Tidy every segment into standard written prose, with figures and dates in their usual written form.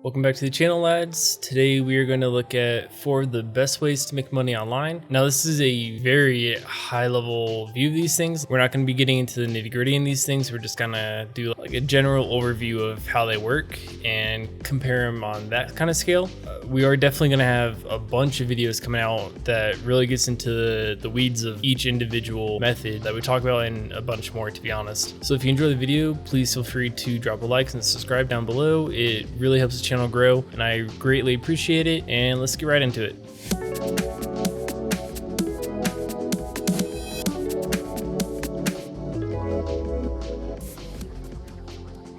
Welcome back to the channel, lads. Today we are going to look at 4 of the best ways to make money online. Now this is a very high level view of these things. We're not going to be getting into the nitty gritty in these things. We're just going to do like a general overview of how they work and compare them on that kind of scale. We are definitely going to have a bunch of videos coming out that really gets into the weeds of each individual method that we talk about and a bunch more, to be honest. So if you enjoy the video, please feel free to drop a like and subscribe down below. It really helps the channel grow and I greatly appreciate it, and let's get right into it.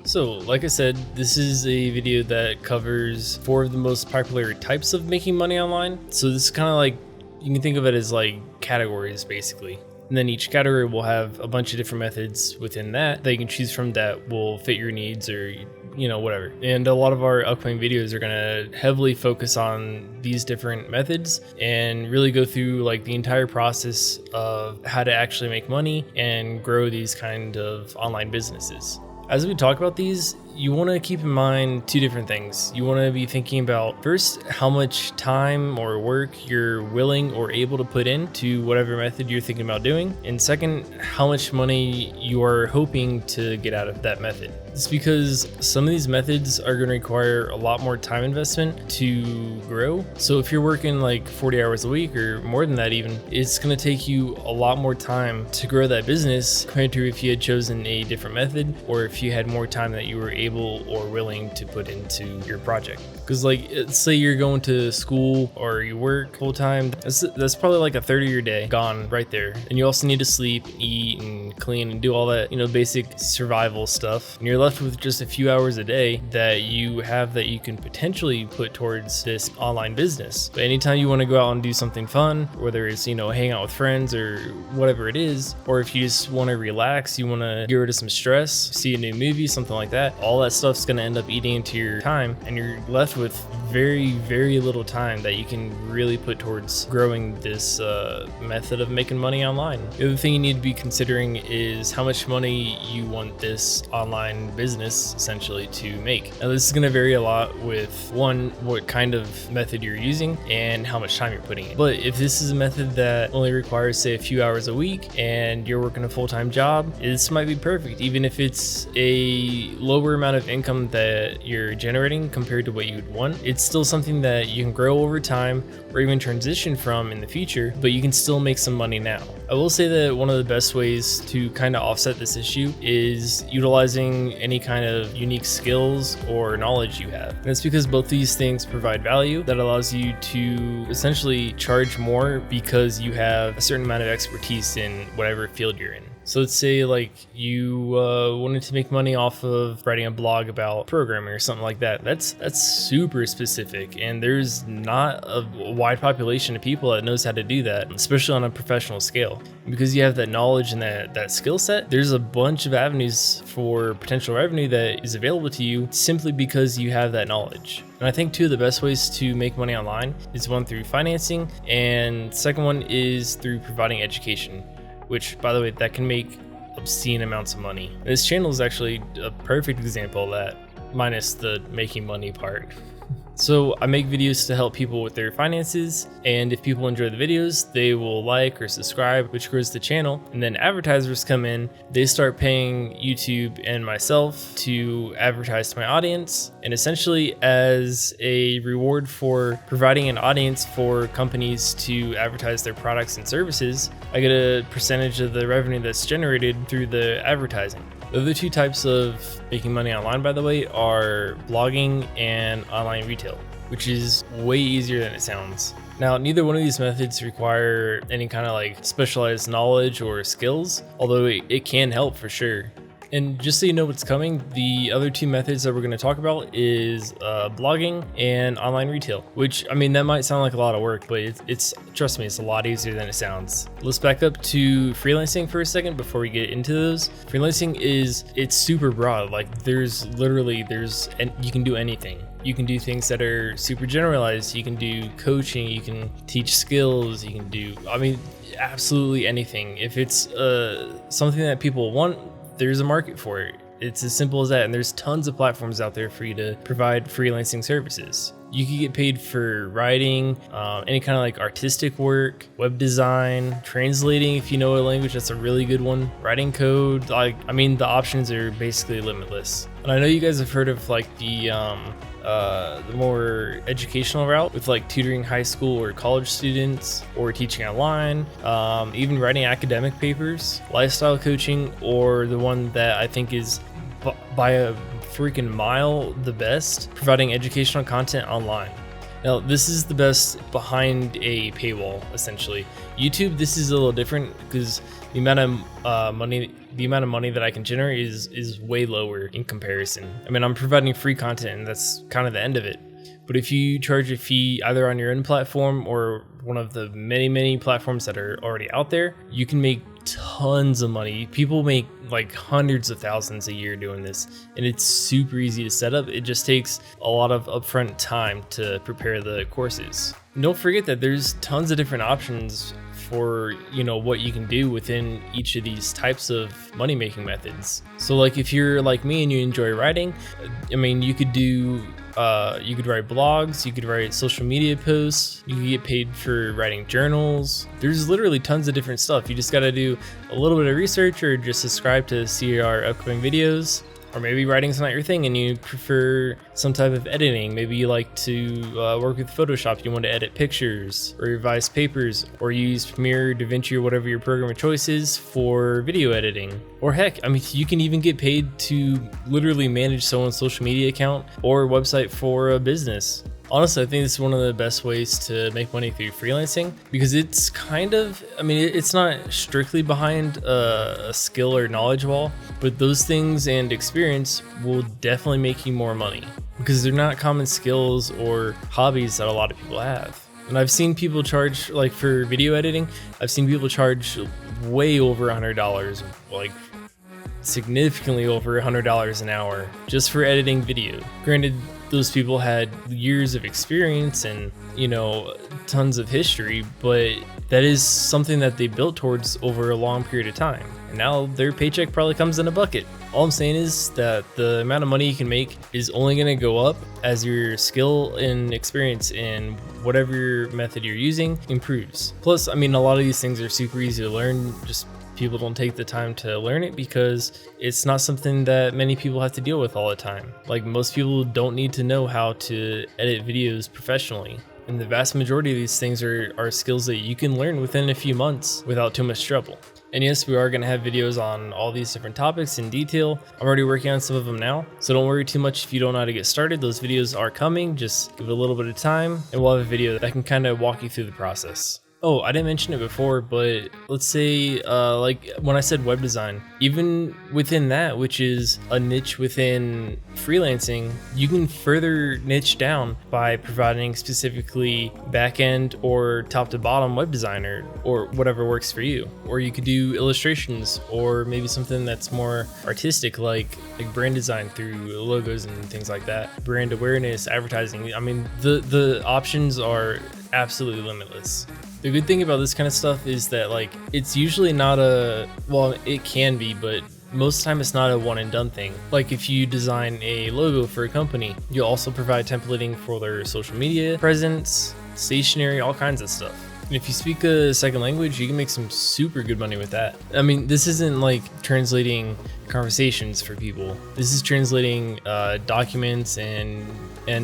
So like I said, this is a video that covers 4 of the most popular types of making money online. So this is kind of like, you can think of it as like categories basically. And then each category will have a bunch of different methods within that you can choose from that will fit your needs or, you know, whatever. And a lot of our upcoming videos are going to heavily focus on these different methods and really go through like the entire process of how to actually make money and grow these kind of online businesses. As we talk about these, you want to keep in mind 2 different things. You want to be thinking about, first, how much time or work you're willing or able to put into whatever method you're thinking about doing. And second, how much money you are hoping to get out of that method. It's because some of these methods are going to require a lot more time investment to grow. So if you're working like 40 hours a week or more than that even, it's going to take you a lot more time to grow that business compared to if you had chosen a different method or if you had more time that you were able or willing to put into your project. Because like, let's say you're going to school or you work full time, that's probably like a third of your day gone right there. And you also need to sleep, eat, and clean and do all that, you know, basic survival stuff. And you're left with just a few hours a day that you have that you can potentially put towards this online business. But anytime you want to go out and do something fun, whether it's, you know, hang out with friends or whatever it is, or if you just want to relax, you want to get rid of some stress, see a new movie, something like that, all that stuff's going to end up eating into your time and you're left with very, very little time that you can really put towards growing this method of making money online. The other thing you need to be considering is how much money you want this online business essentially to make. Now this is going to vary a lot with, one, what kind of method you're using and how much time you're putting in. But if this is a method that only requires, say, a few hours a week and you're working a full-time job, this might be perfect, even if it's a lower amount of income that you're generating compared to what you would want. It's still something that you can grow over time or even transition from in the future, but you can still make some money now. I will say that one of the best ways to kind of offset this issue is utilizing any kind of unique skills or knowledge you have. And it's because both these things provide value that allows you to essentially charge more because you have a certain amount of expertise in whatever field you're in. So let's say like you wanted to make money off of writing a blog about programming or something like that. That's super specific, and there's not a wide population of people that knows how to do that, especially on a professional scale. Because you have that knowledge and that skill set, there's a bunch of avenues for potential revenue that is available to you simply because you have that knowledge. And I think 2 of the best ways to make money online is one through financing, and second one is through providing education, which, by the way, that can make obscene amounts of money. This channel is actually a perfect example of that, minus the making money part. So I make videos to help people with their finances, and if people enjoy the videos, they will like or subscribe, which grows the channel. And then advertisers come in, they start paying YouTube and myself to advertise to my audience. And essentially, as a reward for providing an audience for companies to advertise their products and services, I get a percentage of the revenue that's generated through the advertising. The other 2 types of making money online, by the way, are blogging and online retail, which is way easier than it sounds. Now, neither one of these methods require any kind of like specialized knowledge or skills, although it can help for sure. And just so you know what's coming, the other 2 methods that we're going to talk about is blogging and online retail, which, I mean, that might sound like a lot of work, but it's trust me, it's a lot easier than it sounds. Let's back up to freelancing for a second before we get into those. Freelancing it's super broad. Like and you can do anything. You can do things that are super generalized. You can do coaching, you can teach skills, you can do, I mean, absolutely anything. If it's something that people want, there's a market for it. It's as simple as that. And there's tons of platforms out there for you to provide freelancing services. You can get paid for writing, any kind of like artistic work, web design, translating if you know a language. That's a really good one. Writing code, the options are basically limitless. And I know you guys have heard of like the more educational route with like tutoring high school or college students, or teaching online, even writing academic papers, lifestyle coaching, or the one that I think is by a freaking mile the best, providing educational content online. Now, this is the best behind a paywall, essentially. YouTube, this is a little different because the amount of money that I can generate is way lower in comparison. I mean, I'm providing free content, and that's kind of the end of it. But if you charge a fee either on your own platform or one of the many platforms that are already out there, you can make tons of money. People make like hundreds of thousands a year doing this, and it's super easy to set up. It just takes a lot of upfront time to prepare the courses. And don't forget that there's tons of different options for, you know, what you can do within each of these types of money making methods. So like if you're like me and you enjoy writing, I mean, you could do you could write blogs, you could write social media posts, you could get paid for writing journals. There's literally tons of different stuff. You just got to do a little bit of research, or just subscribe to see our upcoming videos. Or maybe writing's not your thing and you prefer some type of editing. Maybe you like to work with Photoshop. You want to edit pictures or revise papers, or use Premiere, DaVinci, or whatever your program of choice is for video editing. Or heck, I mean, you can even get paid to literally manage someone's social media account or website for a business. Honestly, I think this is one of the best ways to make money through freelancing, because it's kind of, I mean, it's not strictly behind a skill or knowledge wall, but those things and experience will definitely make you more money, because they're not common skills or hobbies that a lot of people have. And I've seen people charge, like for video editing, I've seen people charge way over $100, like significantly over $100 an hour just for editing video. Granted, those people had years of experience and, you know, tons of history, but that is something that they built towards over a long period of time. And now their paycheck probably comes in a bucket. All I'm saying is that the amount of money you can make is only going to go up as your skill and experience in whatever method you're using improves. Plus, I mean, a lot of these things are super easy to learn. Just people don't take the time to learn it because it's not something that many people have to deal with all the time. Like, most people don't need to know how to edit videos professionally. And the vast majority of these things are skills that you can learn within a few months without too much trouble. And yes, we are going to have videos on all these different topics in detail. I'm already working on some of them now, so don't worry too much if you don't know how to get started. Those videos are coming. Just give it a little bit of time and we'll have a video that can kind of walk you through the process. Oh, I didn't mention it before, but let's say like when I said web design, even within that, which is a niche within freelancing, you can further niche down by providing specifically back-end or top to bottom web designer, or whatever works for you. Or you could do illustrations, or maybe something that's more artistic, like brand design through logos and things like that. Brand awareness, advertising. I mean, the options are absolutely limitless. The good thing about this kind of stuff is that, like, it's usually not well, it can be, but most of the time it's not a one and done thing. Like, if you design a logo for a company, you'll also provide templating for their social media presence, stationery, all kinds of stuff. And if you speak a second language, you can make some super good money with that. I mean, this isn't like translating conversations for people. This is translating documents and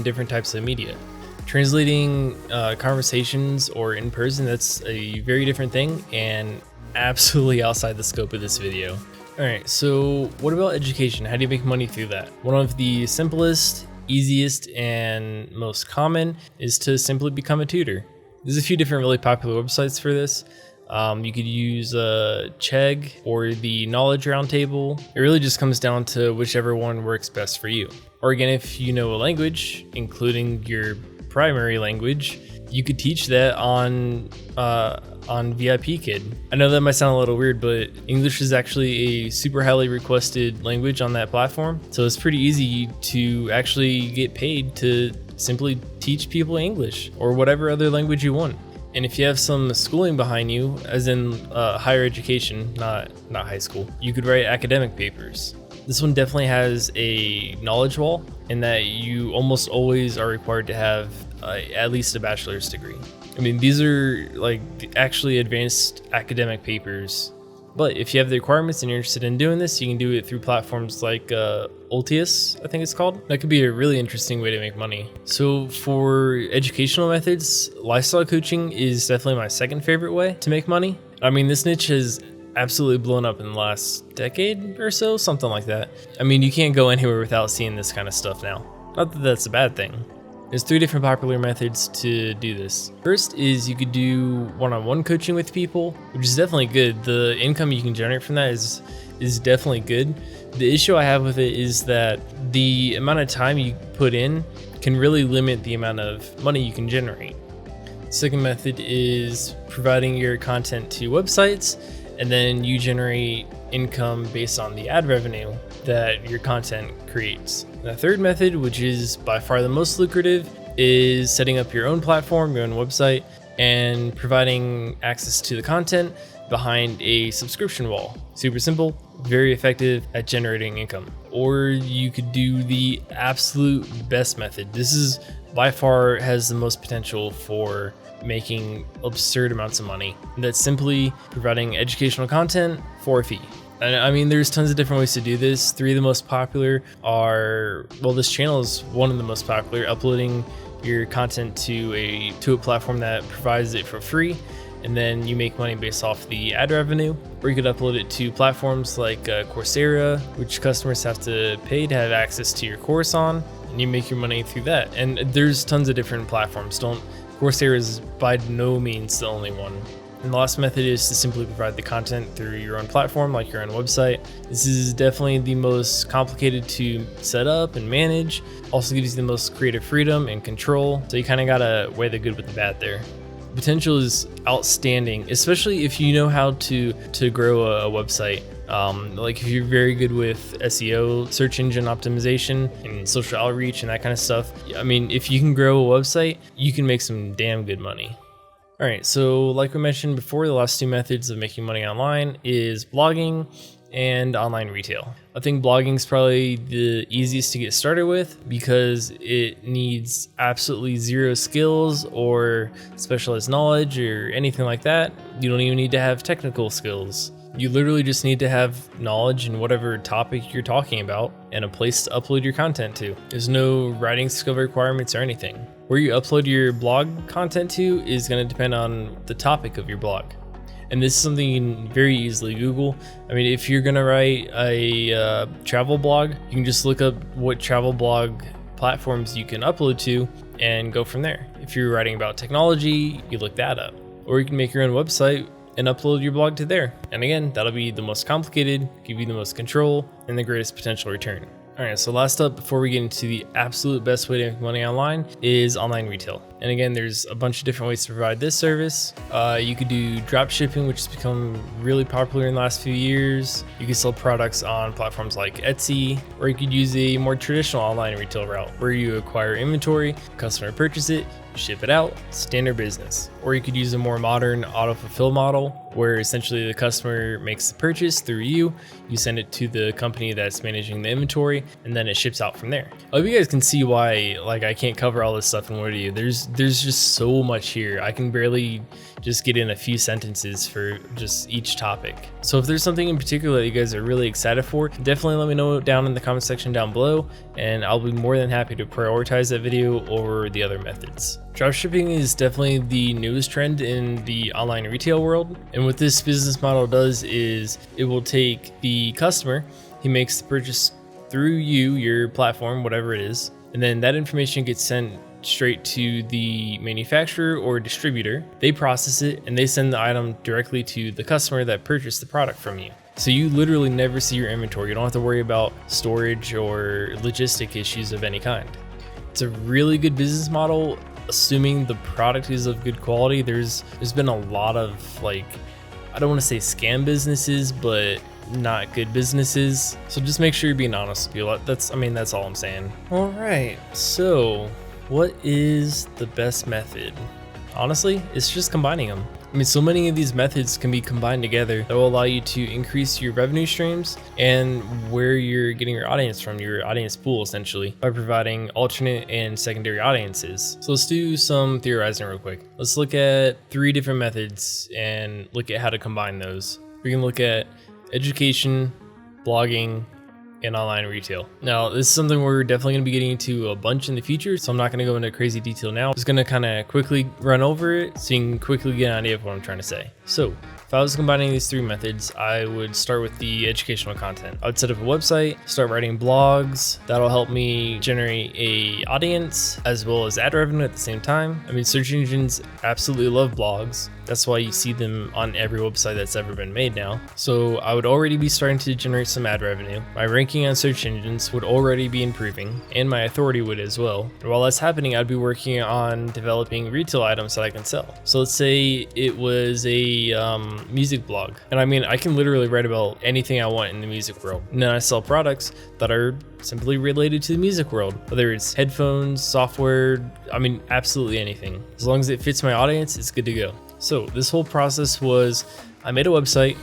different types of media. Translating conversations or in person, that's a very different thing and absolutely outside the scope of this video. All right, so what about education? How do you make money through that? One of the simplest, easiest, and most common is to simply become a tutor. There's a few different really popular websites for this. You could use Chegg or the Knowledge Roundtable. It really just comes down to whichever one works best for you. Or again, if you know a language, including your primary language, you could teach that on VIP Kid. I know that might sound a little weird, but English is actually a super highly requested language on that platform. So it's pretty easy to actually get paid to simply teach people English or whatever other language you want. And if you have some schooling behind you, as in higher education, not high school, you could write academic papers. This one definitely has a knowledge wall in that you almost always are required to have at least a bachelor's degree. I mean, these are like actually advanced academic papers, but if you have the requirements and you're interested in doing this, you can do it through platforms like Ultius, I think it's called. That could be a really interesting way to make money. So for educational methods, lifestyle coaching is definitely my second favorite way to make money. I mean, this niche has absolutely blown up in the last decade or so, something like that. I mean, you can't go anywhere without seeing this kind of stuff now. Not that that's a bad thing. There's 3 different popular methods to do this. First is you could do one-on-one coaching with people, which is definitely good. The income you can generate from that is definitely good. The issue I have with it is that the amount of time you put in can really limit the amount of money you can generate. Second method is providing your content to websites, and then you generate income based on the ad revenue that your content creates. The third method, which is by far the most lucrative, is setting up your own platform, your own website, and providing access to the content behind a subscription wall. Super simple, very effective at generating income. Or you could do the absolute best method. This is by far has the most potential for making absurd amounts of money. That's simply providing educational content for a fee. And I mean, there's tons of different ways to do this. 3 of the most popular are, well, this channel is one of the most popular, uploading your content to a platform that provides it for free, and then you make money based off the ad revenue. Or you could upload it to platforms like Coursera, which customers have to pay to have access to your course on, and you make your money through that. And there's tons of different platforms. Coursera is by no means the only one. And the last method is to simply provide the content through your own platform, like your own website. This is definitely the most complicated to set up and manage. Also gives you the most creative freedom and control. So you kind of gotta weigh the good with the bad there. Potential is outstanding, especially if you know how to grow a website. Like if you're very good with SEO, search engine optimization, and social outreach and that kind of stuff. I mean, if you can grow a website, you can make some damn good money. All right, so like we mentioned before, the last 2 methods of making money online is blogging and online retail. I think blogging is probably the easiest to get started with because it needs absolutely 0 skills or specialized knowledge or anything like that. You don't even need to have technical skills. You literally just need to have knowledge in whatever topic you're talking about and a place to upload your content to. There's no writing skill requirements or anything. Where you upload your blog content to is going to depend on the topic of your blog. And this is something you can very easily Google. I mean, if you're going to write a travel blog, you can just look up what travel blog platforms you can upload to and go from there. If you're writing about technology, you look that up. Or you can make your own website and upload your blog to there. And again, that'll be the most complicated, give you the most control, and the greatest potential return. All right, so last up before we get into the absolute best way to make money online is online retail. And again, there's a bunch of different ways to provide this service. You could do dropshipping, which has become really popular in the last few years. You could sell products on platforms like Etsy, or you could use a more traditional online retail route where you acquire inventory, customer purchase it, ship it out, standard business. Or you could use a more modern auto-fulfill model where essentially the customer makes the purchase through you send it to the company that's managing the inventory, and then it ships out from there. I hope you guys can see why I can't cover all this stuff in one video. There's just so much here. I can barely just get in a few sentences for just each topic. So if there's something in particular that you guys are really excited for, definitely let me know down in the comment section down below, and I'll be more than happy to prioritize that video over the other methods. Dropshipping is definitely the newest trend in the online retail world. And what this business model does is it will take the customer, he makes the purchase through you, your platform, whatever it is, and then that information gets sent straight to the manufacturer or distributor. They process it and they send the item directly to the customer that purchased the product from you. So you literally never see your inventory. You don't have to worry about storage or logistic issues of any kind. It's a really good business model, assuming the product is of good quality. There's been a lot of I don't want to say scam businesses, but not good businesses. So just make sure you're being honest with people. That's all I'm saying. All right, so what is the best method? Honestly, it's just combining them. I mean, so many of these methods can be combined together that will allow you to increase your revenue streams and where you're getting your audience from, your audience pool essentially, by providing alternate and secondary audiences. So let's do some theorizing real quick. Let's look at 3 different methods and look at how to combine those. We can look at education, blogging, and online retail. Now, this is something we're definitely going to be getting into a bunch in the future, so I'm not going to go into crazy detail now. I'm just going to kind of quickly run over it so you can quickly get an idea of what I'm trying to say. So if I was combining these 3 methods, I would start with the educational content. I would set up a website, start writing blogs. That'll help me generate a audience as well as ad revenue at the same time. I mean, search engines absolutely love blogs. That's why you see them on every website that's ever been made now. So I would already be starting to generate some ad revenue. My ranking on search engines would already be improving, and my authority would as well. And while that's happening, I'd be working on developing retail items that I can sell. So let's say it was a music blog. And I mean, I can literally write about anything I want in the music world. And then I sell products that are simply related to the music world, whether it's headphones, software, I mean, absolutely anything. As long as it fits my audience, it's good to go. So this whole process was, I made a website,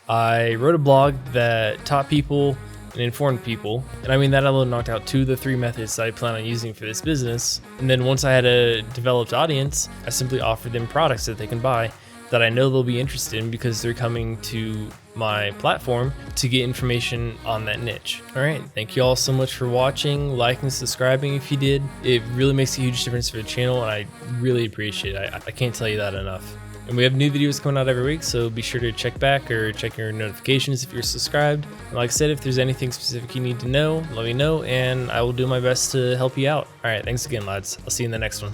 I wrote a blog that taught people and informed people. And I mean, that alone knocked out 2 of the 3 methods that I plan on using for this business. And then once I had a developed audience, I simply offered them products that they can buy that I know they'll be interested in because they're coming to my platform to get information on that niche. All right, thank you all so much for watching, liking, subscribing if you did. It really makes a huge difference for the channel, and I really appreciate it. I can't tell you that enough. And we have new videos coming out every week, so be sure to check back or check your notifications if you're subscribed. And like I said, if there's anything specific you need to know, let me know, and I will do my best to help you out. All right, thanks again, lads. I'll see you in the next one.